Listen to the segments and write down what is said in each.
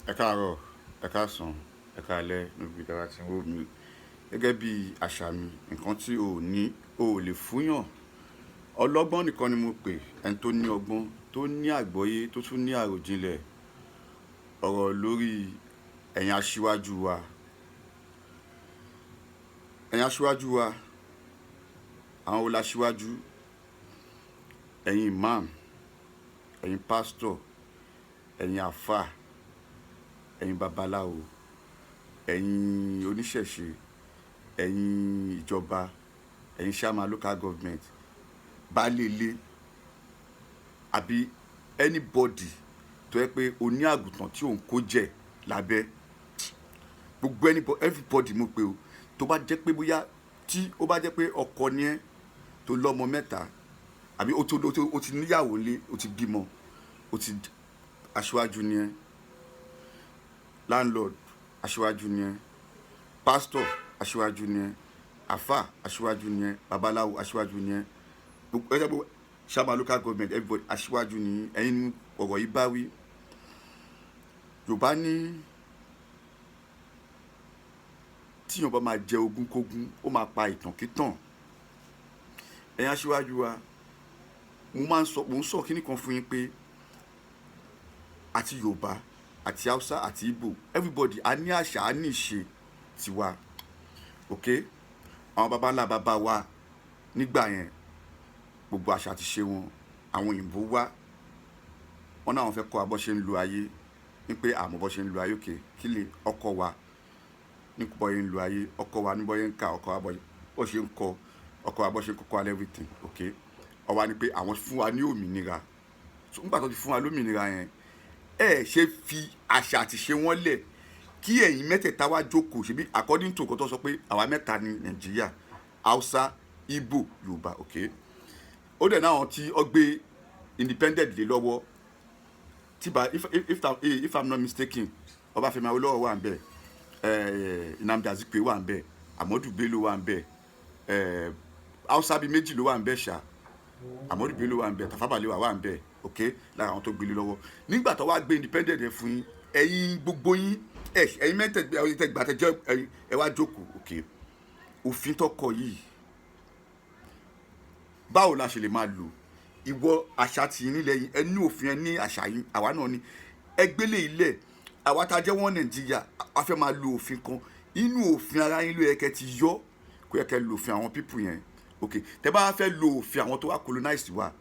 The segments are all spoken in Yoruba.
Ẹ káàárọ̀, ẹ káàsán, ẹ káalẹ́ níbi ìdára tí ń wò mí. Gẹ́gẹ́ bí àṣà mi, nǹkan tí o ò ní, o ò lè fúnyàn. Ọlọ́gbọ́n nìkan ni mo pè, ẹni tó ní ọgbọ́n, tó ní àgbọ́yé, tó tún ní àròjinlẹ̀. Ọ̀rọ̀ lórí ẹ̀yin aṣíwájú wa. Ẹ̀yin aṣíwájú wa, àwọn wo l'aṣíwájú? Ẹ̀yin imam, ẹ̀yin pastor, ẹ̀yin àfáà, ẹ̀yin babaláwo, ẹ̀yin oníṣẹ̀ṣe, ẹ̀yin ìjọba, ẹ̀yin chairman local government, baálé ilé, àbí anybody tó yẹ pé o ní àgùntàn tí òun kó jẹ lábẹ́. Gbogbo everybody mo pé o, tó bá jẹ́ pé bóyá tí ó bá jẹ́ pé ọkọ ni ẹ́ tó lọ́mọ mẹ́ta, àbí o ti níyàwó lé, o ti bímọ, o ti aṣíwájú ni ẹ́. Landlord aṣíwájú ni ẹ́, pastor aṣíwájú ni ẹ́, àfáà aṣíwájú ni ẹ́, babaláwo aṣíwájú ni ẹ́, gbogbo chairman local government everybody aṣíwájú ni ẹ̀yin ní ọ̀rọ̀ yìí bá wí. Yorùbá ní tí èèyàn bá máa jẹ ogún kógún ó máa pa ìtàn kítàn. Ẹ̀yin aṣíwájú wa, mo ń sọ kíní kan fún yín pé àti Yorùbá àti Hausa àti Igbo everybody a ní àṣà, a ní ìṣe tiwa. Ok, àwọn baba ńlá baba wa nígbà yẹn gbogbo àṣà ti ṣe wọn. Àwọn òyìnbó wá, wọn náà fẹ́ kọ́ wa bó ṣe ń lo ayé, ní pé àmọ́ bó ṣe ń lo ayé. Ok, kí lè ọkọ wa ní bó ṣe ń lo ayé, ọkọ wa ní bó ṣe ń ka, ọkọ wa bó ṣe ń kọ, ọkọ wa bó ṣe ń kọ́kọ́ and everything. Ok, ó wá ní pé àwọn fún wa ní òmìnira. So nígbà tó ti fún wa lómìnira yẹn, ẹ ṣe fi àṣà àti ṣe wọ́n lẹ̀ kí ẹ̀yin mẹ́tẹ̀ẹ̀ta wá jókòó. Ṣebí according to nǹkan tó sọ pé àwa mẹ́ta ní Nàìjíríà, Hausa, Igbo, Yorùbá. Ok, ó dẹ̀ náà tí ó gbé independent lé lọ́wọ́ tí bá if I'm not mistaken, Ọbáfẹ́mi Awólọ́wọ̀ wà ń bẹ̀, Nnamdi Azikiwe wà ń bẹ̀, Ahmadu Bello wà ń bẹ̀, Hausa bíi méjì ló wà ń bẹ̀ ṣá, Ahmadu Bello wà ń bẹ̀, Tafawa Balewa wà ń bẹ̀. Ok, lára àwọn tó gbélé lọ́wọ́ nígbà tó wá gbé independent yẹn fún yín, ẹ̀yin gbogbo yín ẹ̀yin mẹ́tẹ̀ẹ̀gbà tẹ́jọ́ ẹ wá jókòó. Ok, òfin tó kọ yìí báwo la ṣe lè máa lò? Ìwọ àṣà tí yín nílẹ̀ yín, ẹ ní òfin, ẹ ní àṣà yín, àwa náà ní ẹgbẹ́lẹ̀ ilẹ̀. Àwa tá jẹ́ wọ́n Nàìjíríà, a fẹ́ máa lo òfin kan, inú òfin ara yín ló yẹ kẹ́ ti yọ, kó yẹ kẹ́ lo òfin àwọn people yẹn. Ok, tẹ́ bá fẹ́ lo òfin àwọn tó wá colonize wa,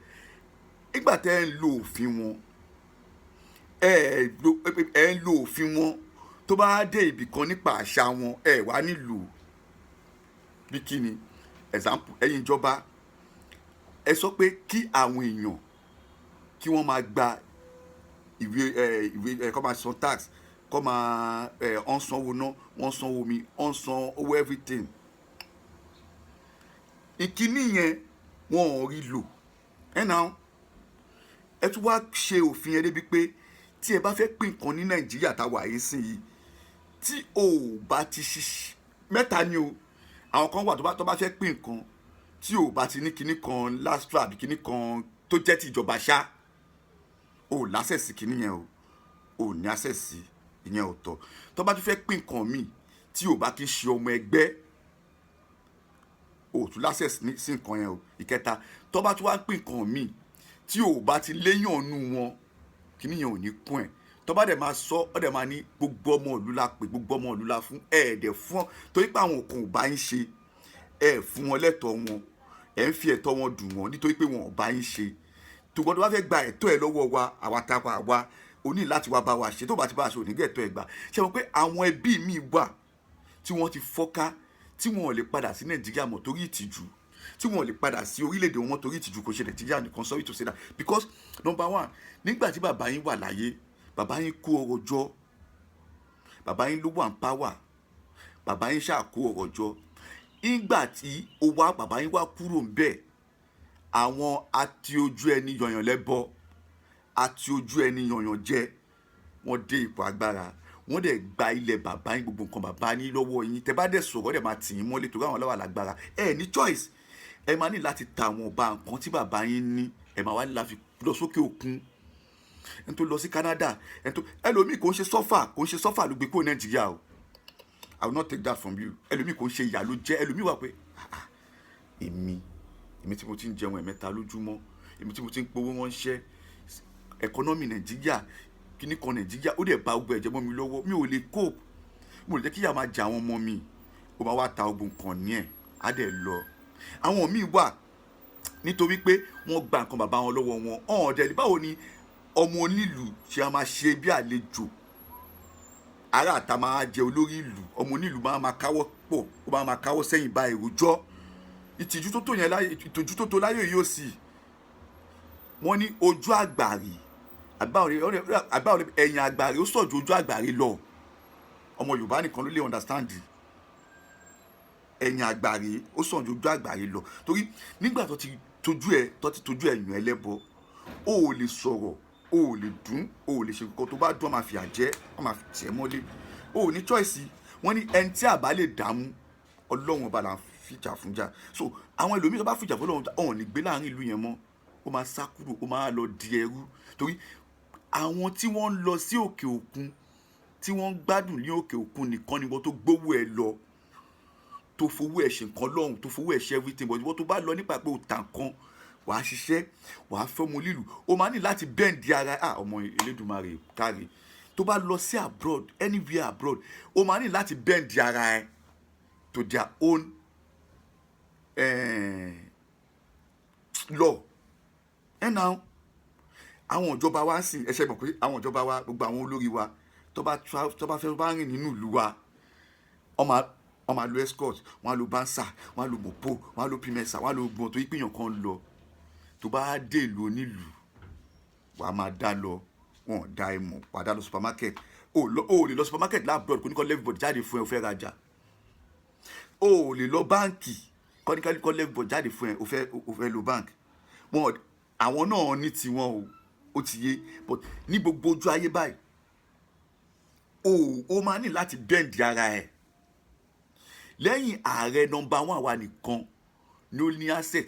ìgbà tẹ́ ń lo òfin wọn, ẹ ń lo òfin wọn tó bá dé ibì kan nípa àṣà wọn, ẹ wá nílò bí kíni. Example, ẹ̀yin ìjọba ẹ sọ pé kí àwọn èèyàn kí wọ́n máa gba ìwé kó máa san tax, kó máa ọ̀n sanwó ná, wọ́n sanwó omi, ọ̀n san owó everything. Ìkíní yẹn wọn ò rí lò. Ẹ tún wá ṣe òfin yẹn débi pé tí ẹ bá fẹ́ pín nǹkan ní Nàìjíríà táwa yìí sí yìí, tí o bá ti ṣiṣẹ́ mẹ́ta ni o, àwọn kan wà tó bá fẹ́ pín nǹkan tí o bá ti ní kinní kan LASTRA àbí kinní kan tó jẹ́ ti ìjọba ṣá, o láṣẹ̀sì kinní yẹn o ní àṣẹ̀sì ìyẹn ọ̀tọ̀. Tó bá tún fẹ́ pín nǹkan míì tí o bá kí ń ṣe ọmọ ẹgbẹ́, o tún láṣẹ̀sì sí nǹkan yẹn o. Ìkẹta, tó bá tún wá pín nǹkan míì tí o bá ti léyàn nú wọn, kinní yẹn ò ní kún ẹ̀. Tó bá dẹ̀ máa sọ, ó dẹ̀ máa ní gbogbo ọmọ ìlú la pè, gbogbo ọmọ ìlú la fún, ẹ̀ẹ́dẹ̀ fún ọ torí pé àwọn kan ò bá yín ṣe, ẹ̀ fún wọn lẹ́tọ̀ọ́ wọn, ẹ̀ ń fi ẹ̀tọ́ wọn dùn wọ́n nítorí pé wọn ò bá yín ṣe. Tó gbọ́dọ̀ wá fẹ́ gba ẹ̀tọ́ ẹ lọ́wọ́ wa, àwa tá a wá, o ní láti wá bá wa ṣe. Tó bá ti bá a ṣe, ò ní gé ẹ̀tọ́ ẹ gbà. Ṣé mo pé àwọn ẹbí mi wà tí wọ́n ti fọ́ká, tí wọn ò lè padà sí Nàìjíríà mọ́ torí ìtìjú, tí wọn ò lè padà sí orílẹ̀-èdè wọn torí ìtìjú. Kò ṣe Nàìjíríà nìkan, sorry to say that, because number one, nígbà tí bàbá yín wà láyé, bàbá yín kó ọrọ̀ jọ, bàbá yín ló wà ń power, bàbá yín ṣáà kó ọrọ̀ jọ. Ìgbà tí bàbá yín wá kúrò ń bẹ̀, àwọn àti ojú ẹni yọ̀yàn lẹ́bọ, àti ojú ẹni yọ̀yàn jẹ, wọ́n dé ipò agbára, wọ́n dẹ̀ gba ilẹ̀ bàbá yín, gbogbo nǹkan bàbá yín lọ́wọ́ yín. Tẹ́ bá dẹ̀ sọ̀rọ̀, dẹ̀ máa tì yín mọ́lẹ̀ torí àwọn lọ́wọ́ lágbára. Ẹ ní choice, ẹ máa ní láti ta àwọn ọba nǹkan tí bàbá yín ní, ẹ máa wá ní láti lọ sókè òkun ẹni tó lọ sí Canada, ẹni tó ẹlòmíì kò ń ṣe sọ́fà ló gbé kúrò Nàìjíríà o. I will not take that from you. Ẹlòmíì kò ń ṣe ìyà ló jẹ́, ẹlòmíì wà pé èmi tí mo ti ń jẹun ẹ̀mẹ́ta lójúmọ́, èmi tí mo ti ń powó wọn ṣẹ́, ẹkọ́nọ́mì Nàìjíríà, kíní kan Nàìjíríà ó dẹ̀ ba gbogbo ẹ̀jẹ̀ mọ́ mi lọ́wọ́, mi ò lè cope, mo lè jẹ́ kí ìyà máa jẹ àwọn ọmọ mi, ó máa wá ta ogun kan ní ẹ̀ á dẹ̀ lọ. Àwọn míì wà nítorí pé wọ́n gba nǹkan bàbá wọn lọ́wọ́ wọn, ọ̀dẹ̀ báwo ni ọmọ onílù ṣe máa ṣe bí àlejò, ará àta máa jẹ olórí ìlú, ọmọ onílù máa káwọ́ pọ̀, ó máa káwọ́ sẹ́yìn bá èròjọ́. Ìtìjú tó tó yẹn láyé, ìtìjú tó tó láyé yóò sì, wọ́n ní ojú àgbàrí àgbàrí ẹ̀yìn àgbàrí ó sọ̀jù ojú àgbàrí lọ. Ọmọ Yorùbá nìkan ló lè understand ẹ̀yìn àgbàrí ó sọ̀jù ojú àgbàrí lọ, torí nígbà tó ti tójú ẹ̀yìn ẹlẹ́bọ, ó ò lè sọ̀rọ̀, ó ò lè dún, ó ò lè ṣe nǹkan tó bá dún, máa fi àjẹ́, máa fi tiẹ̀ mọ́lé, ó ò ní choice. Wọ́n ní ẹni tí àbá lè dààmú Ọlọ́run ọba là ń fìjà fúnjà. So àwọn ẹlòmíì tó bá fìjà fún Ọlọ́run ọ̀hún ní gbé láàrin ìlú yẹn mọ́, ó máa sá kúrò, ó máa lọ di ẹrú, torí àwọn tí wọ́n ń lọ sí òkè òkun, tí wọ́n ń gbádùn ní òkè òkun nìkan ni wọ́n tó gbówó ẹ lọ, tó fowó ẹ ṣe nǹkan lọ́hùn, tó fowó ẹ ṣe everything, but wọ́n tó bá lọ nípa pé ó tà nǹkan, wàá ṣiṣẹ́, wàá fẹ́ ọmọ lílù, ó máa ní láti bend ara ọmọ Elédùmarè káre. Tó bá lọ sí abroad, anywhere abroad, ó máa ní láti bend ara ẹ to their own law. Now àwọn ìjọba wa sì ẹṣẹ mọ̀ pé àwọn ìjọba wa, gbogbo àwọn olórí wa tó bá fẹ́ bá rìn nínú ìlú wa, wọ́n máa lo escort, wọ́n á lo bansa, wọ́n á lo mopo, wọ́n á lo pimesa, wọ́n á lo gbọ̀n tó yí pèèyàn kan lọ. Tó bá dé ìlú onílù, wàá máa dá lọ, wọn ò dá ẹ mọ̀, wàá dá lọ supermarket, o lè lọ supermarket láàbùrọ̀d kò ní kọ́ everybody jáde fún ẹ o fẹ́ rajà, o lè lọ báǹkì kọ́ ní kọ́ everybody jáde fún ẹ o fẹ́ lo bank. Àwọn náà ní tiwọn ó ti yé, but ní gbogbo ojú ayé báyìí ó máa ní láti bend ara ẹ. Lẹ́yìn ààrẹ number 1 wa nìkan ló ní asset.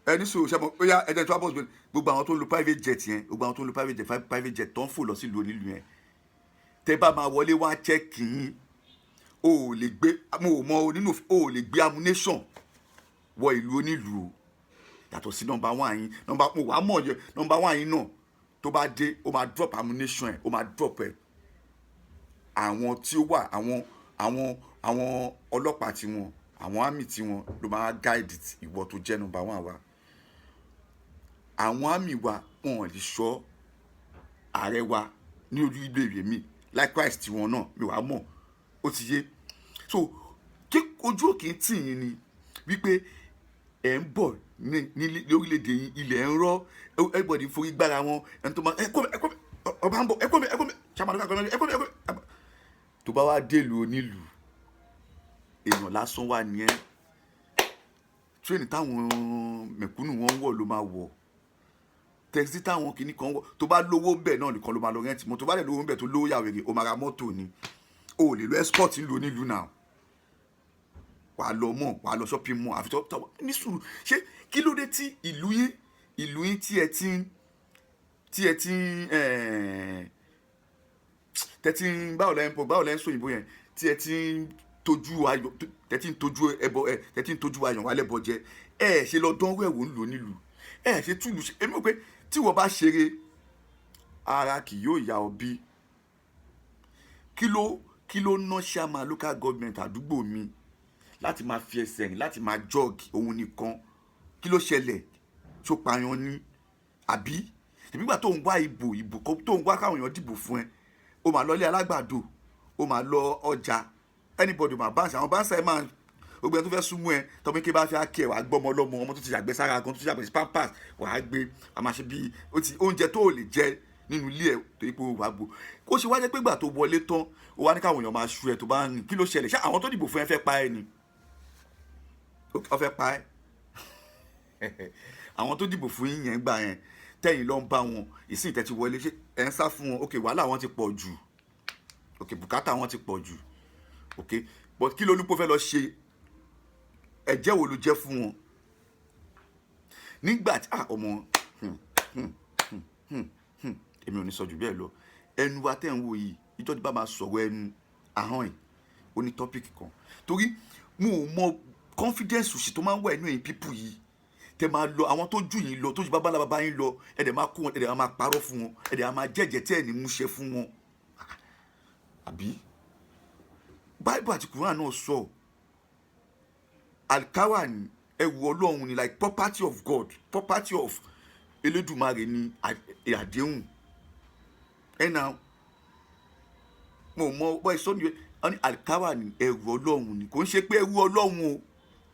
Ẹni sọ ṣe mọ̀ bóyá ẹ̀jẹ̀ tó wá bọ̀ gbogbo àwọn tó ń lo private jet yẹn, gbogbo àwọn tó ń lo private jet tó ń fò lọ sí ìlú onílù yẹn, tẹ́ bá máa wọlé wá check yín, o lè gbé o lè gbé ammunition wọ ìlú onílù o, yàtọ̀ sí number 1 yín. Mo wá mọ̀ yẹ number 1 yín náà tó bá dé ó máa drop ammunition ẹ̀, ó máa drop ẹ̀. Àwọn tí ó wà àwọn ọlọ́pàá tiwọn, àwọn army tiwọn ló máa guide ìwọ tó jẹ́ number 1 wa. Àwọn army wa wọn lè ṣọ́ ààrẹ wa ní ojú ìbéèrè mi likewise tiwọn náà mi wá mọ̀ ó ti yé. So kí ojú òkè tì yín ni wípé ẹ̀ ń bọ̀ ní orílẹ̀-èdè yín, ilẹ̀ ń rọ́, everybody forí gbára wọn, ẹni tó máa ọba ń bọ̀ ẹ̀kọ́ ṣàmàlúkà tó bá wá délùú onílù, èèyàn lásán wà ní ẹ, tírẹ̀nì táwọn mẹ̀kúnnù wọn wọ̀ ló máa wọ̀, tẹ́sí táwọn kìíní kan wọ̀, tó bá lówó bẹ́ẹ̀ náà nìkan ló máa lọ rẹ́ǹtì mọ́tò, tó bá lè lówó bẹ́ẹ̀ tó lówó yàwó èrè ó máa ra mọ́tò ni, o lè lọ escort ńlò onílù náà, wàá lọ mọ̀, wàá lọ shopping mall, àfi tó ní sùúrù. Ṣé kí ló dé tí ìlú yín tí ẹ ti ń báwo lẹ́ ń sọ òyìnbó yẹn, tí ẹ ti ń tójú ayọ̀, tẹ́ ti ń tójú ẹbọ, tẹ́ ti ń tójú ayọ̀ wálẹ̀ bọ jẹ, ṣe lọ dánwò ẹ̀wò ńlò nílùú, ṣe túlù ṣe. Èmi mọ̀ pé tí wọ́n bá ṣeré ara kì yóò yá ọ bí. Kí ló ná ṣàmà local government àdúgbò mi láti máa fi ẹsẹ̀ rìn, láti máa jog òun nìkan? Kí ló ṣẹlẹ̀? Tó pààyàn ní àbí? Ìgbà tó ń wá ìbò tó ń wá káwọn èèyàn dìbò fún ẹ, ó máa lọ ilé alágbàdo, ó máa lọ ọjà, anybody máa bá àwọn báńsà ẹ máa gbogbo ẹ tó fẹ́ súnmọ́ ẹ, tọ́mọ ike bá fẹ́ kí ẹ wàá gbọ́mọ ọlọ́mọ, ọmọ tó ti yàgbẹ́ sára gan, tó ti yàgbẹ́ sí pampers, wàá gbé àmàṣe bíi oúnjẹ tó lè jẹ nínú ilé ẹ tó yí pé wàá gbó. Kó ṣe wá jẹ́ pé ìgbà tó wọlé tán ó wá ní káwọn èèyàn máa ṣú ẹ tó bá ń rìn. Kí ló ṣẹlẹ̀? Ṣé àwọn tó dìbò fún ẹ fẹ́ pa ẹ ni? Ó fẹ́ pa ẹ. Àwọn tó dìbò fún yín yẹn gbà yẹn tẹ́yìn lọ ń bá wọn, ìsìn tẹ́tí wọlé, ṣé ẹ̀ ń sá fún wọn? Ok, wàhálà wọn ti pọ̀ jù, ok, bùkátà wọn ti pọ̀ jù, ok, but kí ló ní pé ó fẹ́ lọ ṣe? Ẹ̀jẹ̀ wo ló jẹ́ fún wọn? Nígbà tí ọmọ èmi ò ní sọ jù bẹ́ẹ̀ lọ. Ẹnu wa tẹ́ ń wò yìí ìjọ́ tí bá máa sọ̀rọ̀ ẹnu ahọ́n ẹ̀ ó ní tọ́pìkì kan torí mo ò mọ confidence òsì tó máa ń wà inú ẹ̀yin pípù yìí tẹ máa lọ àwọn tó jù yín lọ tó ju bàbá yín lọ ẹ̀dẹ̀ máa kó wọn ẹ̀dẹ̀ máa parọ́ fún wọn ẹ̀dẹ̀ máa jẹ́jẹ́ tí ẹ̀ ní múṣẹ fún wọn àbí Bible àti Quran náà sọ alikawa ni ẹrù Ọlọ́run ni like property of God property of Elédùmarè ni àdéhùn ẹ̀nà mo mọ bọ́ ìsọ ni alikawa ni ẹrù Ọlọ́run ni kò ń ṣe pé ẹrù Ọlọ́run o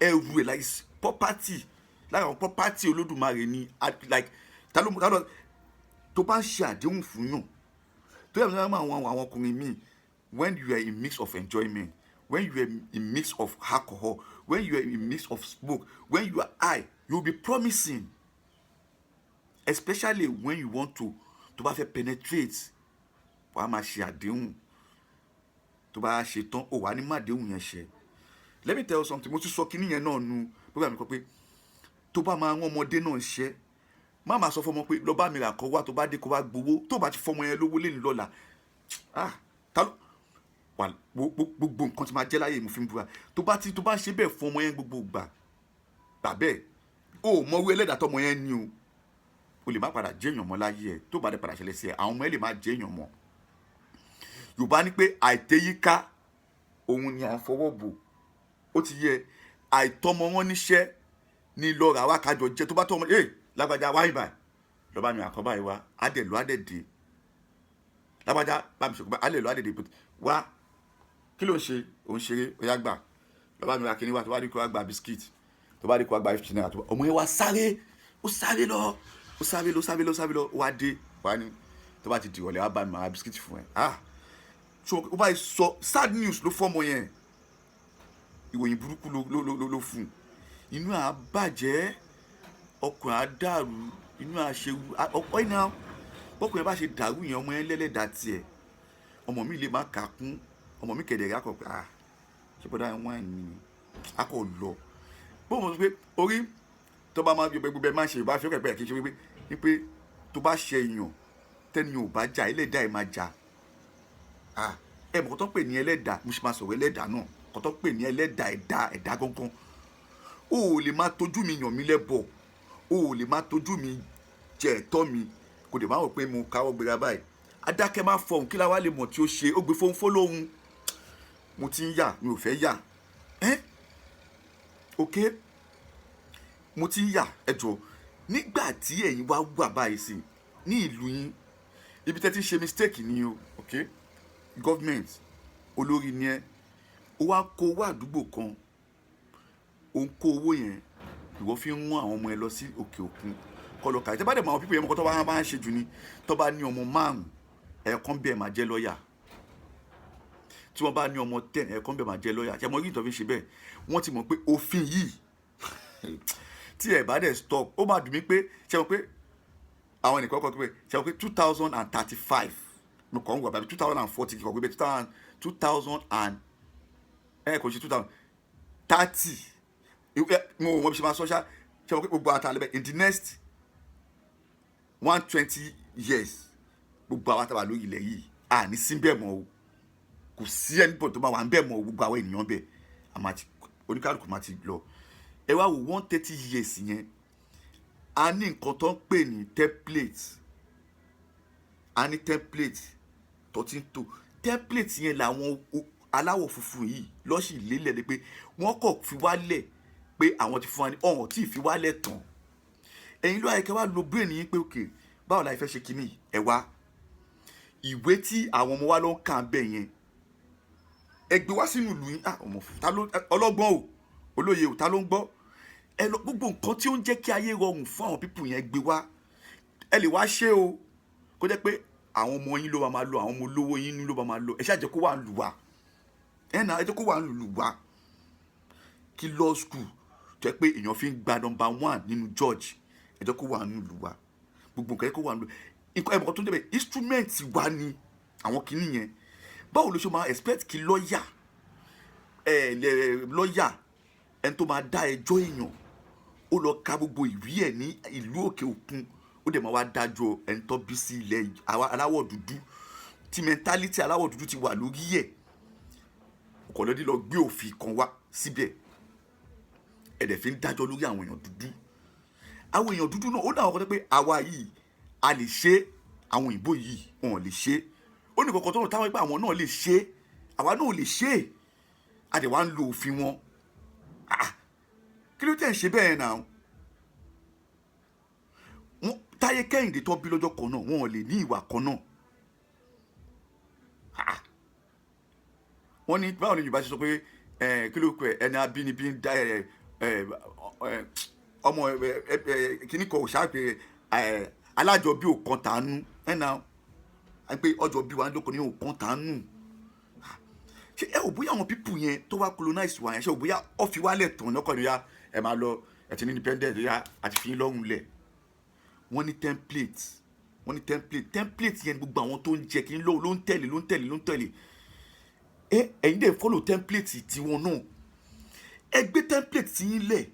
ẹrù ẹ̀ like property like àwọn property Olódùmarè ni like tálọ́ tó bá ń ṣe àdéhùn fún yàn tó yẹ kí àwọn ọkùnrin míì when you are in mix of enjoyment when you are in mix of alcohol when you are in mix of smoke when you are high you will be promising especially when you want to bá fẹ́ penetrate wàá máa ṣe àdéhùn tó bá ṣe tán ó wà ní má àdéhùn yẹn ṣe. Let me tell you something mo ti sọ kíní yẹn náà nu program mi kọ pé tó bá máa rán ọmọdé náà ṣe má máa sọ fọmọ pé lọ bá mi rà kọ wá tó bá dé kó wá gbowó tó bá ti fọmọ yẹn lówó lé ní lọ́la gbogbo nǹkan tí máa jẹ́ láyé mo fi ń búra tó bá ṣe bẹ́ẹ̀ fún ọmọ yẹn gbogbo gbà bẹ́ẹ̀ o mọ owó ẹlẹ́dàá tọmọ yẹn ní o lè má padà jẹ́ èèyàn mọ́ láyé ẹ̀ tó bá dé padà ṣẹlẹ̀ sí ẹ̀ àwọn ọmọ ẹ̀ lè má jẹ́ èèyàn mọ́. Yorùbá ní pé àìtẹ́yíká òun ni à ń fọwọ́ bò ó ti yẹ àìtọ́mọ wọn níṣẹ́ ní lọ́ra wá kájọ jẹ́ tó bá tọ́ ọmọ lágbájá wáyé báyìí lọ́ba mi àkọ́bá yìí wá á dẹ̀ lọ́ á dẹ̀ dé lágbájá bá mi ṣèkọ́ bá á lè lọ́ á dẹ̀ dé wá kí ló ń ṣe òun ṣeré ó yá gbà lọ́ba mi ra kíní wá tó bá rí kó wá gba biskit tó bá rí kó wá gba 15 naira ọmọ yẹn wá sáré lọ wá dé wá ní tó bá ti di ìrọ̀lẹ́ wá bá mi máa biskit fún ẹ so ó bá sọ sad news ló fọ́mọ yẹn ìròyìn burúkú ló fún inú à bàjẹ́ ọkùnrin á dàrú inú à ṣe ọ̀pọ̀ iná bọ́kùnrin bá ṣe dàrú yẹn ọmọ yẹn lẹ́lẹ́dàá tiẹ̀ ọmọ mi lè má kà kún ọmọ mi kẹ̀dẹ̀ akọ̀ pé ṣe bọ́dá wọn ni akọ̀ lọ bó mo sọ pé orí tó bá máa gbẹgbẹ gbẹgbẹ máa ṣe ìbá fi ọkẹ kí n ṣe wípé tó bá ṣe èèyàn tẹ́ni ò bá jà ẹlẹ́dàá ẹ̀ máa jà ẹ mọ̀ kó tó pè ní ẹlẹ́dàá mo ṣe máa sọ̀rọ̀ ẹlẹ́dàá náà kó tó pè ní ẹlẹ́dàá ẹ̀dá gangan o ò lè máa tójú mi yàn mí lẹ́bọ̀ o ò lè máa tójú mi jẹ ẹ̀tọ́ mi kò dé máa wò pé mo káwọ́ gbéra báyìí adákẹ́ máa fọhùn kí la wá lè mọ̀ tí ó ṣe ó gbé fóun fólóhùn mo ti ń yà mi ò fẹ́ yà ok mo ti ń yà ẹjọ́ nígbà tí ẹ̀yin wá wà báyìí sí ní ìlú yín ibi tẹ́ ti ń ṣe mistake ni o ok government olórí ni ẹ ó wá kó owó àdúgbò kan ó ń kó owó yẹn ìwọ fi ń mú àwọn ọmọ ẹ lọ sí òkè òkun kọlọ kàrí tẹ bá dẹ̀ mọ àwọn pípọ̀ yẹn mọ́kọ́ tó bá máa ń ṣe jù ni tó bá ní ọmọ 5 ẹ̀ẹ̀kan bẹ́ẹ̀ máa jẹ́ lọ́ọ̀yà tí wọ́n bá ní ọmọ 10 ẹ̀ẹ̀kan bẹ́ẹ̀ máa jẹ́ lọ́ọ̀yà tí ẹ mọ rí ìtọ́ fi ṣe bẹ́ẹ̀ wọ́n ti mọ̀ pé òfin yìí tí ẹ bá dẹ̀ stop ó máa dùn mí pé ṣe mọ̀ pé àwọn ènìyàn kọ́kọ́ pé ṣe mọ̀ pé 2035 mo kàn ń wà bàbí 2040 kìkọ̀ pé 2000 and kò ṣe 2030 mo wọ́n ṣe máa sọ́ṣá ṣe mọ̀ pé gbogbo àtàlẹ́bẹ̀ in the next 120 years gbogbo àwọn àtàbà lórí ilẹ̀ yìí ní síbẹ̀ mọ́ o kò sí ẹnìbọ̀ tó máa wà ń bẹ̀ mọ́ o gbogbo àwọn ènìyàn bẹ̀ oníkálùkù máa ti lọ ẹ wá wò 130 years yẹn a ní nǹkan tó ń pè ní template a ní template tó ti ń tò template yẹn làwọn aláwọ̀ funfun yìí lọ́sì lélẹ̀ ni pé wọ́n kọ̀ fi wálẹ̀ pé àwọn ti fún wa ní ọ̀hún tí ì fi wálẹ̀ tán ẹ̀yin ló ayẹkẹ́ wá lo brain yín pé òkè báwo la fẹ́ ṣe kínní ẹ̀ wá ìwé tí àwọn ọmọ wa ló ń kà bẹ́ẹ̀ yẹn ẹ gbé wá sínú ìlú yín ọmọ ta ló ọlọ́gbọ́n o olóye o ta ló ń gbọ́ ẹ lọ gbogbo nǹkan tí ó ń jẹ́ kí ayé rọrùn fún àwọn pípù yẹn gbé wá ẹ lè wá ṣe o kó jẹ́ pé àwọn ọmọ yín ló máa lò àwọn ọmọ olówó yín ló máa lò ẹ ṣáà jẹ́ kó wà ń lù wá ẹ jẹ́ kó wà ń lù wá kí law school jẹ́ pé èèyàn fi ń gba number 1 nínú George ẹ jẹ́ kó wà ń lù wá gbogbo nǹkan ẹ kó wà ń lù nǹkan ẹ̀mọ́ tó ń débẹ̀ instrument wa ni àwọn kìíní yẹn báwo ló ṣe máa expect kí lọ́ọ̀yà ẹni tó máa dá ẹjọ́ èèyàn ó lọ ka gbogbo ìwé ẹ̀ ní ìlú òkè òkun ó ó dẹ̀ máa wá dájọ́ ẹni tó bí sí ilẹ̀ aláwọ̀ dúdú tí mentality aláwọ̀ dúdú ti wà lórí ẹ̀. Ọ̀kọ̀lọ́dí lọ gbé òfin kan wá síbẹ̀ ẹ̀dẹ̀ fi ń dájọ́ lórí àwọn èèyàn dúdú. Àwọn èèyàn dúdú náà ó dà wọ́n kọ́ pé àwa yìí a lè ṣe, àwọn òyìnbó yìí wọn ò lè ṣe. Ó ní kọ̀ọ̀kan tó ń táwọn pé àwọn náà lè ṣe, àwa náà ò lè ṣe. A dẹ̀ wá ń lo òfin wọn. Kí ló tẹ̀ ń ṣe bẹ́ẹ̀ náà? Táyé Kẹ́hìndé tó bí lọ́jọ́ kan náà wọn ò lè ní ìwà kan náà. Wọ́n ní báwo ni Yorùbá ṣe sọ pé kí ló kọ ẹni abínibí ń dá ọmọ kíní kan ò ṣáàpẹ alájọbí ò kan tàánú ẹ̀nà pé ọjọ́ bí wa ń lóko ní ò kan tàánú. Ṣé ẹ ò bóyá àwọn pípù yẹn tó wá colonize wa yẹn ṣé ò bóyá ọ fi wálẹ̀ tán lọ́kọ̀ ní ya ẹ máa lọ ẹ ti ní independent ya àti fi lọ́rùn lẹ̀. Wọ́n ní template yẹn gbogbo àwọn tó ń jẹ kí ló ń tẹ̀lé. Ẹ̀yin dẹ̀ follow template tiwọn náà. Ẹ gbé template tí yín lẹ̀,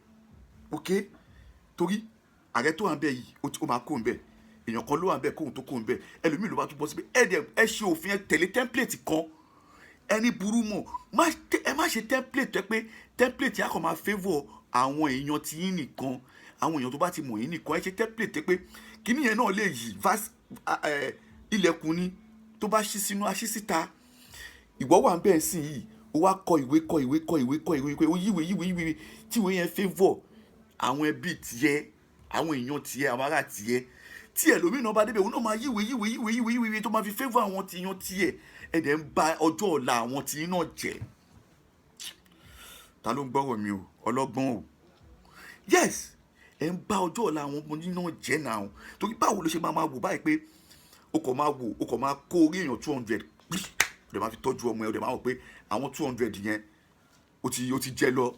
ok? Torí ààrẹ tó wà ń bẹ yìí ó máa kó ń bẹ, èèyàn kan ló wà ń bẹ kóhun tó kó ń bẹ, ẹlòmíì ló bá tún bọ́ síbẹ̀. Ẹ ṣe òfin ẹ tẹ̀lé template kan. Ẹni burú mọ̀ ẹ má ṣe template tó pé template yà kàn máa favour àwọn èèyàn tí yín nìkan, àwọn èèyàn tó bá ti mọ̀ yín nìkan. Ẹ ṣe template tó pé kíní yẹn náà lè yí ilẹ̀kùn ni tó bá ṣí sínú aṣí síta. Ìwọ wà ń bẹ́ẹ̀ sí yìí ó wá kọ ìwé ó yíwèé tí ìwé yẹn favour àwọn ẹbí tiẹ̀, àwọn èèyàn tiẹ̀, àwọn ará tiẹ̀. Tí ẹlòmíràn bá débẹ̀ òun náà máa yíwèé tó máa fi favour àwọn tìyàn tiẹ̀. Ẹ̀dẹ̀ ń ba ọjọ́ ọ̀la àwọn tìyín náà jẹ́. Ta ló ń gbọ́rọ̀ mi o? Ọlọ́gbọ́n o. Yes, ẹ̀ ń ba ọjọ́ ọ̀la àwọn ọmọ yín náà jẹ́ náà. Torí báwo ló ṣe máa wò báyìí pé o kò máa kó orí èèyàn 200 ó dẹ̀ máa fi tọ́jú ọmọ ẹ̀, ó dẹ̀ máa wò pé àwọn 200 yẹn ó ti jẹ lọ.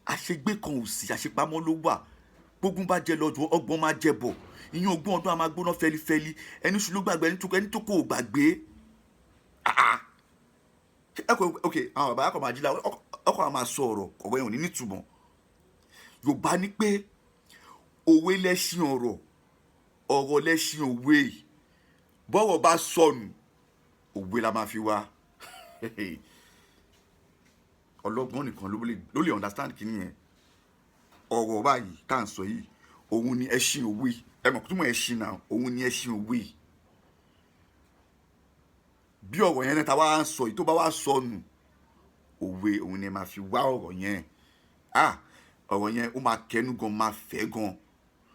Àṣegbé kan ò sí, àṣepamọ́ ló wà. Gbógun bá jẹ lọ́jọ́ ọgbọ́n máa jẹ bọ̀. Ìyẹn ogún ọdún a máa gbóná fẹlifẹli. Ẹni sùn ló gbàgbé, ẹni tó kò gbàgbé. Ok, àwọn bàbá kan máa jí láwọn ọkọ̀ àwọn máa sọ ọ̀rọ̀ ẹ̀hún ní nítumọ̀. Yorùbá ní pé òwe lẹ́ṣin ọ̀rọ̀ lẹ́ṣin òwe. Bọ́rọ̀ bá sọnù òwe la máa fi wá. Ọlọ́gbọ́n nìkan ló lè understand kí nìyẹn. Ọ̀rọ̀ báyìí tá à ń sọ yìí òun ni ẹṣin òwe. Ẹ mọ̀ túmọ̀ ẹṣin náà, òun ni ẹṣin òwe. Bí ọ̀rọ̀ yẹn ta wá ń sọ yìí tó bá wá sọnù òwe òun ni ẹ máa fi wá ọ̀rọ̀ yẹn. Ọ̀rọ̀ yẹn ó máa kẹnu gan, máa fẹ́ gan.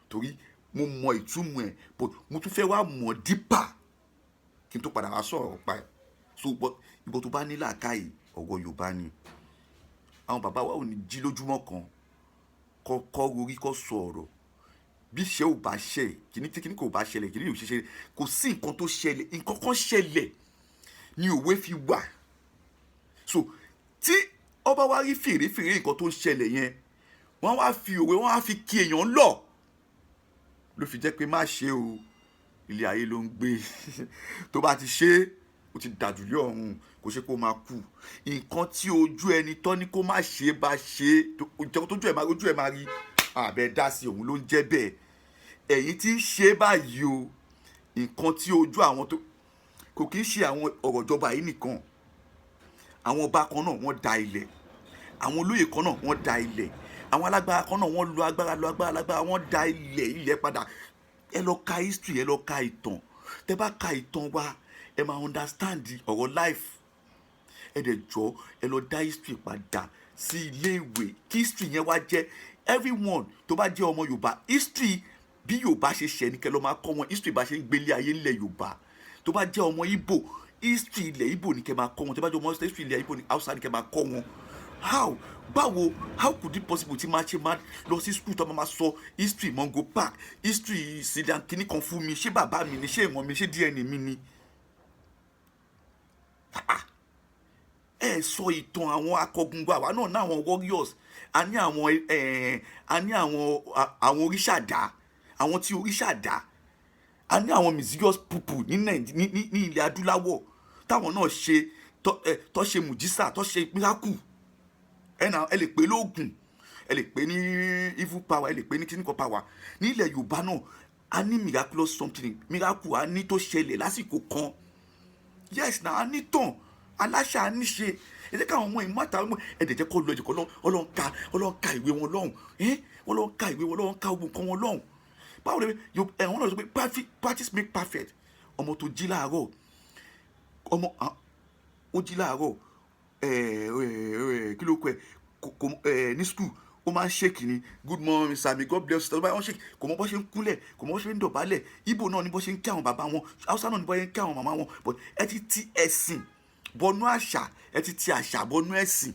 Torí mo mọ ìtumọ̀ ẹ̀ but mo tún fẹ́ wá mọ̀ dípà kí n tó padà wá sọ̀rọ̀ pa ẹ̀. So ìbò tó bá ní làákàyè ọ̀rọ̀ Yorùbá ni. Àwọn bàbá wa ò ní jí lójúmọ́ kan kọ́ orí kọ́ sọ ọ̀rọ̀. Bí iṣẹ́ ò bá ṣe kíní kò bá ṣẹlẹ̀ kíní yóò ṣe kò sí nǹkan tó ṣẹlẹ̀, nǹkan kan ṣẹlẹ̀ ni òwe fi wà. So tí ọba wa rí fèrèfèrè nǹkan tó ń ṣẹlẹ̀ yẹn wọ́n wá fi òwe wọ́n wá fi kí èèyàn lọ. Ló fi jẹ́ pé má ṣe o, ilé ayé ló ń gbé. Tó bá ti ṣe ó ti dàjú lé ọ̀run, kò ṣe kó máa kú. Nǹkan tí ojú ẹni tọ́ ní kó má ṣe bá ṣe ojú ẹ̀ máa rí àbẹ̀ dá sí òun ló ń jẹ́ bẹ́ẹ̀. Ẹ̀yin tí ń ṣe báyìí o, nǹkan tí ojú àwọn tó kò kí ń ṣe àwọn ọ̀rọ̀ ìjọba yìí nìkan. Àwọn ọba kan náà wọ́n da ilẹ̀, àwọn olóyè kan náà wọ́n da ilẹ̀, àwọn alágbára kan náà wọ́n lo agbára wọ́n da ilẹ̀ padà. Ẹ lọ ka history, ẹ lọ ka ìtàn. Tẹ́ bá ka ìtàn wa ẹ máa understand ọ̀rọ̀ life. Ẹ dẹ̀ jọ ẹ lọ dá history padà sí ilé ìwé kí history yẹn wá jẹ́ everyone tó bá jẹ́ ọmọ Yorùbá. History bí Yorùbá ṣe ṣẹ̀ ní kẹ́ lọ máa kọ́ wọn. History bá ṣe ń gbélé ayé ńlẹ̀ Yorùbá. Tó bá jẹ́ ọmọ Ìgbò history ilẹ̀ Ìgbò ní kẹ́ máa kọ́ wọn. Tó bá jẹ́ ọmọ history ilẹ̀ Ìgbò ní Hausa ní kẹ́ máa kọ́ wọn. How could it possible tí máa ṣe máa lọ sí school tó máa sọ history Mongo Park, history Sidan kìíní kan fún mi, ṣé bàbá mi ni, ṣé ìwọ̀n mi, ṣé DNA mi ni. Ẹ sọ ìtàn àwọn akọgun wa náà ní àwọn warriors, a ní àwọn oríṣàdá, àwọn tí oríṣàdá, a ní àwọn mischievous people ní ilẹ̀ adúláwọ̀ táwọn náà ṣe tó ṣe mùjísà tó ṣe miracle. Ẹ lè pè lóògùn. ẹ lè pè ní evil power, ẹ lè pè ní clinical power. Ní ilẹ̀ Yorùbá náà a ní miraculous something, miracle a ní tó ṣẹlẹ̀ lásìkò kan. Yes na, a ní tàn aláṣà a ní ṣe. Ẹ jẹ́ káwọn ọmọ yìí má ta ọmọ ẹ̀dẹ̀ jẹ́ kó lọ ẹ̀jẹ̀ kó Ọlọ́run ka ìwé wọn lọ́hùn, Ọlọ́run ka ìwé wọn lọ́hùn, ka ogun kan wọn lọ́hùn. Báwo lè ẹ̀wọ̀n náà sọ pé practice make perfect. Ọmọ tó jí láàárọ̀, ọmọ ó jí láàárọ̀ kí ló kọ ẹ ní school ó máa ń ṣèkì ni good morning sir, may God bless you. Wọ́n ṣèkì kò mọ bó ṣe ń kúnlẹ̀, kò mọ bó ṣe ń dọ̀bálẹ̀. Ìgbò náà ni bó ṣe ń kí àwọn bàbá wọn, Hausa náà ni bó ṣe ń kí àwọn màmá wọn. But ẹ ti ti ẹ̀sìn bọnú àṣà, ẹ ti ti àṣà bọnú ẹ̀sìn.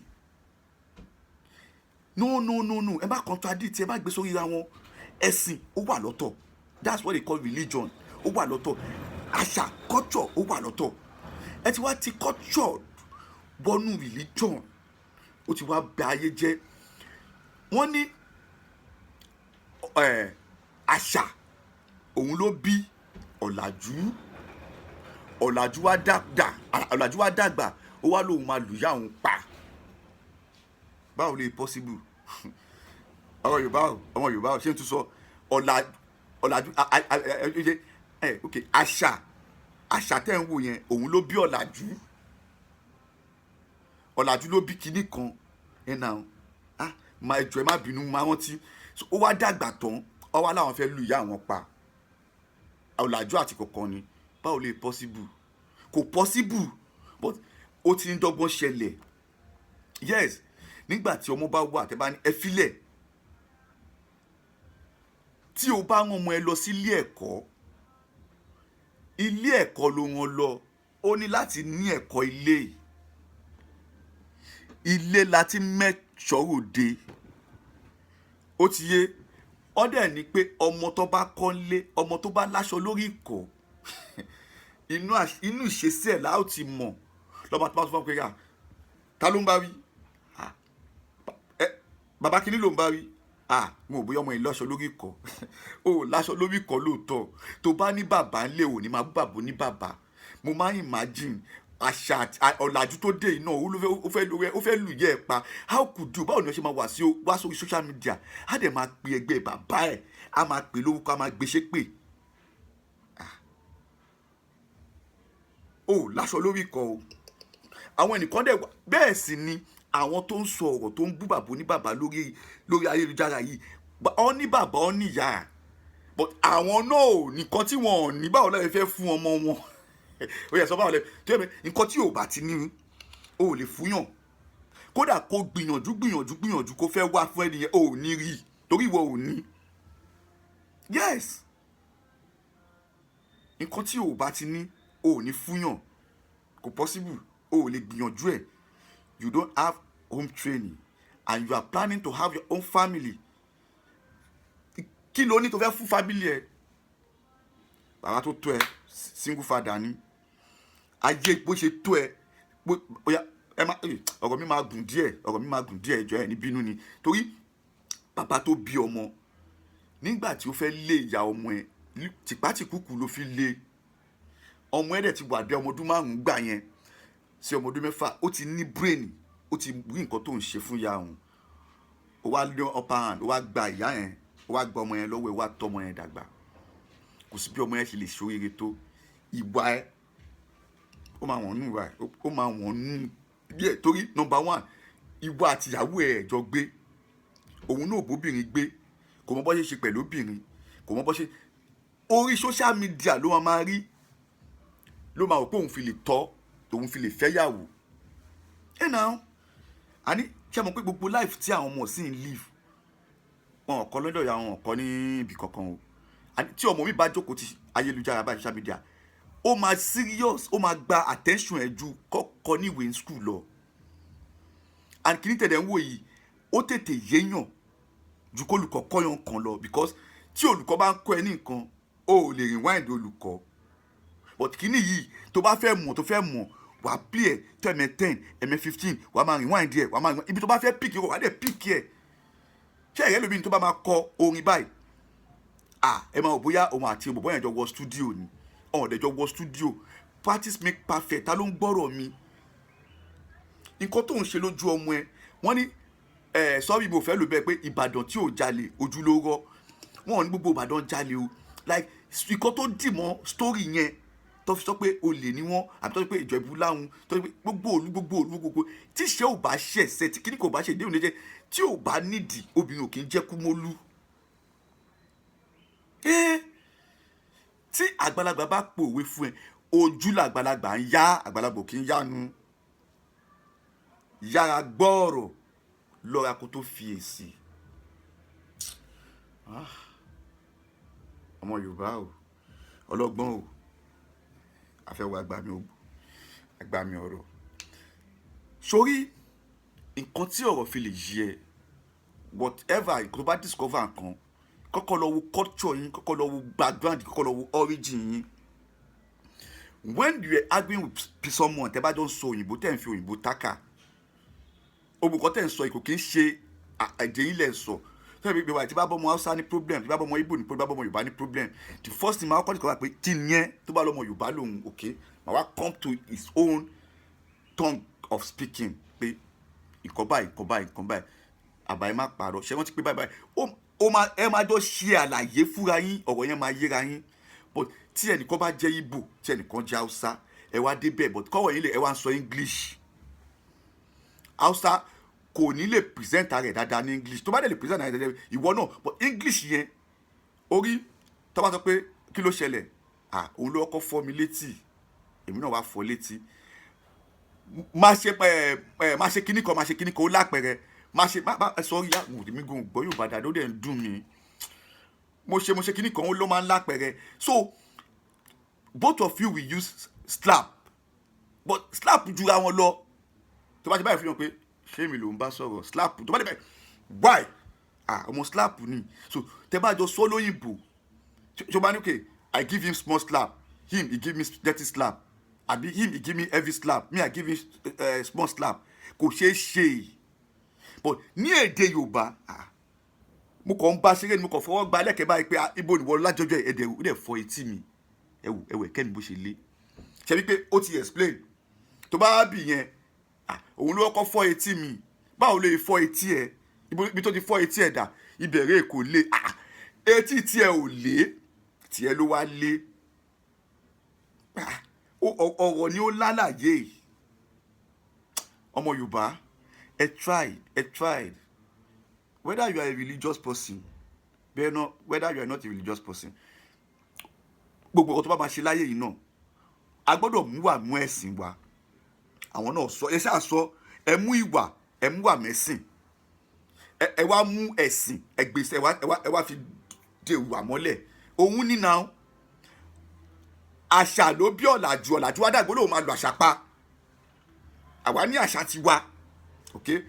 No, ẹ má contradict, ẹ má gbé sórí ra wọn. Ẹ̀sìn ó wà lọ́tọ̀, that's what they call religion. Ó wà lọ́tọ̀. Àṣà culture ó wà lọ́tọ̀. Ẹ ti wá ti culture bọnú religion, ó ti wá bà ayé jẹ́. Wọ́n ní àṣà òun ló bí ọ̀làjú. Ọ̀làjú wá dàgbà, ó wá lóun máa lùyà òun pa. Báwo lè possible? ọmọ Yorùbá ṣé n tún sọ ọ̀làjú ok àṣà tẹ́ ń wò yẹn òun ló bí ọ̀làjú. Ọ̀làjú ló bí kinní kan ẹ̀nà máa ẹjọ́ ẹ má bínú máa rántí. Ó wá dàgbà tán, ó wá láwọn fẹ́ lu ìyá àwọn pa. Ọ̀làjú àti kọ̀ọ̀kan ni. Báwo lè possible? Kò possible, but ó ti ń dọ́gbọ́n ṣẹlẹ̀. Yes, nígbà tí ọmọ bá wà tẹ́ bá ní ẹ filẹ̀, tí o bá rán ọmọ ẹ lọ sí ilé ẹ̀kọ́ ló rán lọ, ó ní láti ní ẹ̀kọ́ ilé láti mẹ́ṣọ́rò dé. Ó ti yé ọdẹ ní pé ọmọ tó bá kọ́lé, ọmọ tó bá láṣọ lórí ìkọ́ inú ìṣesí ẹ̀ láò ti mọ̀. Lọ́mọ tó bá tó fún pé ta ló ń bá wí? Bàbá kìíní ló ń bá wí. Mo ò bóyá ọmọ yìí láṣọ lórí ìkọ́. O láṣọ lórí ìkọ́ lóòótọ́. Tó bá ní bàbá ńlẹ̀ ò ní máa bú bàbá ní bàbá. Mo máa ń imagine àṣà ọ̀làjú tó dé iná ó fẹ́ lù yẹ́ ẹ̀ pa. How could you? Báwo ni wọ́n ṣe máa wá sórí social media? Á dẹ̀ máa pe ẹgbẹ́ bàbá ẹ̀, á máa pè lórúkọ, á máa gbé ṣépè. O láṣọ lórí ìkọ́ o. Àwọn ẹnìkan dẹ̀ wà bẹ́ẹ̀ sì ni àwọn tó ń sọ ọ̀rọ̀ tó ń bú bàbá ní bàbá lórí ayélujára yìí. Ó ní bàbá ó ní ìyá, but àwọn náà nìkan tí wọn ò ní, báwo lẹ fẹ́ fún ọmọ wọn? Ó yẹ sọ báwo lẹ tó yẹ nǹkan tí ò bá ti ní o ò lè fúnyàn. Kódà kó gbìyànjú kó fẹ́ wá fún ẹnìyẹn o ò ní rí torí ìwọ ò ní. Yes, nǹkan tí ò bá ti ní o ò ní fúnyàn, kò possible. O ò lè gbìyànjú ẹ̀. You don't have home training and you are planning to have your own family. Kí ló ní tó fẹ́ fún family ẹ? Bàbá tó tó ẹ single father ni. Ayé bó ṣe tó ẹ bóyá ọ̀rọ̀ mi máa gùn díẹ̀ ẹjọ́ ẹ ní bínú ni. Torí bàbá tó bí ọmọ nígbà tí ó fẹ́ lé ìyá ọmọ ẹ tìpátìkúkù ló fi lé. Ọmọ ẹ dẹ̀ ti wà dé ọmọ ọdún 5 gbà yẹn sí ọmọ ọdún 6. Ó ti ní brain, ó ti rí nǹkan tó ń ṣe fún ìyá òun. Ó wá lé upper hand, ó wá gba ìyá yẹn, ó wá gba ọmọ yẹn lọ́wọ́ ẹ̀, ó wá tọ́ ọmọ yẹn dàgbà. Kò sí bí ọmọ yẹn ṣe lè ṣoríire tó. Ìwà ẹ̀ ó máa wọ̀n nù ìwà ẹ̀, ó máa wọ̀n nù díẹ̀ torí number 1 ìwà àti ìyàwó ẹ̀ jọ gbé. Òun náà bóbìnrin gbé, kò mọ bó ṣe pẹ̀lú obìnrin, kò mọ bó ṣe. Orí social media ló máa rí, ló máa rò pé òun fi lè tọ́, òun fi lè fẹ́yàwó. Now àní ṣé mọ̀ pé gbogbo life tí àwọn ọmọ sì ń live wọn kọ́ lọ́dọ̀ ya wọn kọ́ ní ibì kankan o. Tí ọmọ mi bá jókòó ti ayélujára bá social media, ó máa serious, ó máa gba attention ẹ̀ ju kọ́kọ́ níwèé ní school lọ. And kìíní tẹ̀lé ń wò yìí ó tètè yéèyàn ju kó olùkọ́ kọ́yàn kan lọ, because tí olùkọ́ bá ń kọ́ ẹ ní nǹkan o ò lè rewind olùkọ́. But kìíní yìí tó bá fẹ́ mọ̀ wàá play ẹ̀ tó ẹ̀mẹ́ 10 ẹ̀mẹ́ 15 wàá máa rewind ẹ̀, wàá máa rewind ibi tó bá fẹ́ pick ẹ̀ wàá dẹ̀ pick ẹ̀. Ṣé ẹ̀rẹ́ lómi tó bá máa kọ orin báyìí ẹ máa wò bóyá òun àti òbòbọ̀ yẹn jọ wọ studio ni. Ọ̀dẹ̀jọ wọ studio. Practice make perfect. Ta ló ń gbọ́rọ̀ mi? Nǹkan tó ń ṣe lójú ọmọ ẹ, wọ́n ní sọ́ọ́bì mo fẹ́ lò bẹ́ẹ̀ pé Ìbàdàn tí ò jalè ojú ló rọ́, wọn ò ní gbogbo Ìbàdàn jalè o, like ìkan tó dì mọ́ story yẹn tó fi sọ pé olè ni wọ́n àbí tó fi pé Ìjẹ̀bú láhùn tó fi pé gbogbo òlu tí ìṣe ò bá ṣẹ̀ṣẹ̀ tí kíní kò bá ṣe déhùn léjẹ́ tí ò bá nídìí obìnrin ò kì í jẹ́ Kúmólú. Tí àgbàlagbà bá pòwe fún ẹ ojú làgbàlagbà ń yá, àgbàlagbà ò kì í yánu. Yára gbọ́ọ̀rọ̀ lọ́ra kó tó fi èsì. Ọmọ Yorùbá o, ọlọ́gbọ́n o, àfẹ́wọ́ àgbà mi ọ̀rọ̀. Sórí nǹkan tí ọ̀rọ̀ fi lè yẹ whatever nǹkan tó bá discover nǹkan, kọ́kọ́ lọ wo culture yín, kọ́kọ́ lọ wo background, kọ́kọ́ lọ wo origin yín. When you are arguing with someone tẹ́ bá jọ ń sọ òyìnbó tẹ́ ń fi òyìnbó tákà, òbúkọ́ tẹ́ ń sọ ìkò kì í ṣe èdè yín lẹ̀ sọ. Tẹ́lẹ̀ bí wà tí bá bọ́ ọmọ Hausa ní problem, tí bá bọ́ ọmọ Igbo ní problem, bá bọ́ ọmọ Yorùbá ní problem, the first thing máa kọ́ ní kọ́ wá pé kí ni yẹn tó bá lọ́mọ Yorùbá lòun okay, máa wá come to his own tongue of speaking pé nǹkan báyìí àbáyé má pààrọ̀ ṣé wọ́n ti pé báyìí ẹ máa jọ ṣe àlàyé fúnra yín, ọ̀rọ̀ yẹn máa yéra yín. But tí ẹnìkan bá jẹ́ Igbo tí ẹnìkan jẹ́ Hausa ẹ wá débẹ̀ but kọ́wọ̀ yín lè ẹ wá ń sọ English. Hausa kò ní lè present rẹ̀ dáadáa ní English, tó bá dẹ̀ lè present rẹ̀ dáadáa ìwọ náà, but English yẹn orí tó bá sọ pé kí ló ṣẹlẹ̀ òun ló kọ́ fọ́ mi létí èmi náà wá fọ́ létí. Má ṣe kíní kan ó lápẹ̀rẹ̀ sọ́rí àwọn òdì mi gan gbọ́ Yorùbá dáadáa ó dẹ̀ ń dùn mí. Mo ṣe kíní kan ó ló máa ń lápẹ̀rẹ̀. So both of you will use slap, but slap jura wọn lọ. Tó bá ṣe báyìí fi hàn pé ṣé mi ló ń bá sọ̀rọ̀ slap tó bá dé báyìí why ọmọ slap ni. So tẹ́ bá jọ sọ lóyìnbó tó bá ní okay I give him small slap, him he give me dirty slap, àbí him he give me heavy slap, me I give him small slap, kò ṣeé ṣe. But ní èdè Yorùbá mo kàn ń bá ṣeré ni mo kàn fọwọ́ gba lẹ́kẹ̀ẹ́ báyìí pé ibo ni wọ́n lájọjọ́ ẹ̀dẹ̀ ó dẹ̀ fọ etí mi ẹ̀wẹ̀ kẹ́mi bó ṣe lé ṣe wípé ó ti explain tó bá bì yẹn òun ló kọ́ fọ́ etí mi, báwo lè fọ́ etí ẹ̀ ibi tó ti fọ́ etí ẹ̀ dà ìbẹ̀rẹ̀ kò lé etí tiẹ̀ ò lé tiẹ̀ ló wá lé ọ̀rọ̀ ni ó lálàyé. Ọmọ Yorùbá ẹ tried whether you are a religious person whether you are not a religious person, gbogbo ọ̀tọ̀ bá máa ṣe láyé yìí náà a gbọ́dọ̀ mú ẹ̀sìn wa. Àwọn náà sọ ẹ ṣáà sọ ẹ mú ìwà ẹ mú wà mẹ́sìn ẹ wá mú ẹ̀sìn ẹgbèsè ẹ wá fi de ìwà mọ́lẹ̀. Òun nínà àṣà ló bí ọ̀làjú wá dàgbò lóun máa lo àṣà pa. Àwa ní àṣà ti wá okay,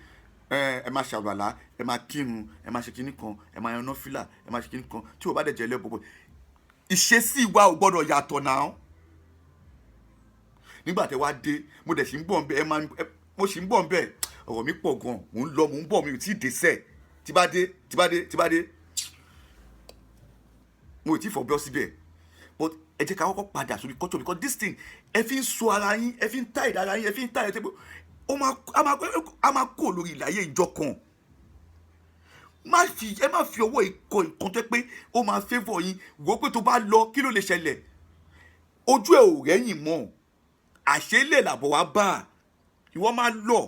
ẹ máa ṣàwàlá ẹ máa kírun ẹ máa ṣe kinní kan ẹ máa yan nọ́fìlà ẹ máa ṣe kinní kan tí o bá dẹ̀ jẹ́ lẹ́bọ̀bọ̀ ìṣesí wa ò gbọ́dọ̀ yàtọ̀ náà. Nígbà tẹ́ wá dé mo dẹ̀ sì ń bọ̀ ń bẹ̀ mo sì ń bọ̀ ń bẹ̀ ọ̀rọ̀ mi pọ̀ gan mò ń lọ mò ń bọ̀ mi ò tí ì dé sẹ́ẹ̀ tí bá dé mo ò tí ì fọ̀ bọ́ síbẹ̀. But ẹ jẹ́ ká kọ́kọ́ padà sórí culture because this thing ẹ fi ń so ara yín ẹ fi ń tá ìdára yín ẹ fi ń tá ẹ̀ tẹ́ a máa kó lórí ìlàyé ìjọ kan. Ẹ má fi ọwọ́ ikọ̀ nǹkan tó pé ó máa favour yín wò ó pé tó bá lọ kí ló lè ṣẹlẹ̀ ojú ẹ̀ ò rẹ́yìn mọ́ àṣélè làbọ̀ wá bá ìwọ máa lọ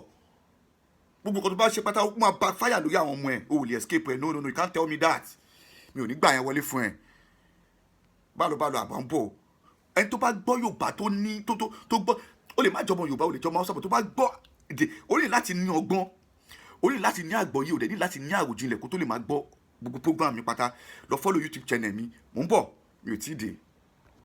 gbogbo nǹkan tó bá ṣe pátá ó máa bá fáyà lórí àwọn ọmọ ẹ̀ o ò lè escape ẹ̀ no you can't tell me that mi ò ní gbà yẹn wọlé fún ẹ bálo àbá ń bọ̀ ẹni tó bá gbọ́ Yorùbá tó gbọ́ ó lè má jọmọ Yorùbá ó lè jọmọ Hausa tó bá gbọ́ èdè ó ní láti ní ọgbọ́n ó ní láti ní àgbọ́yé ó dẹ̀ ní láti ní àròjinlẹ̀ kó tó lè máa gbọ́ gbogbo program mi pátá lọ follow YouTube channel mi mò ń bọ̀ mi ò tí ì dé.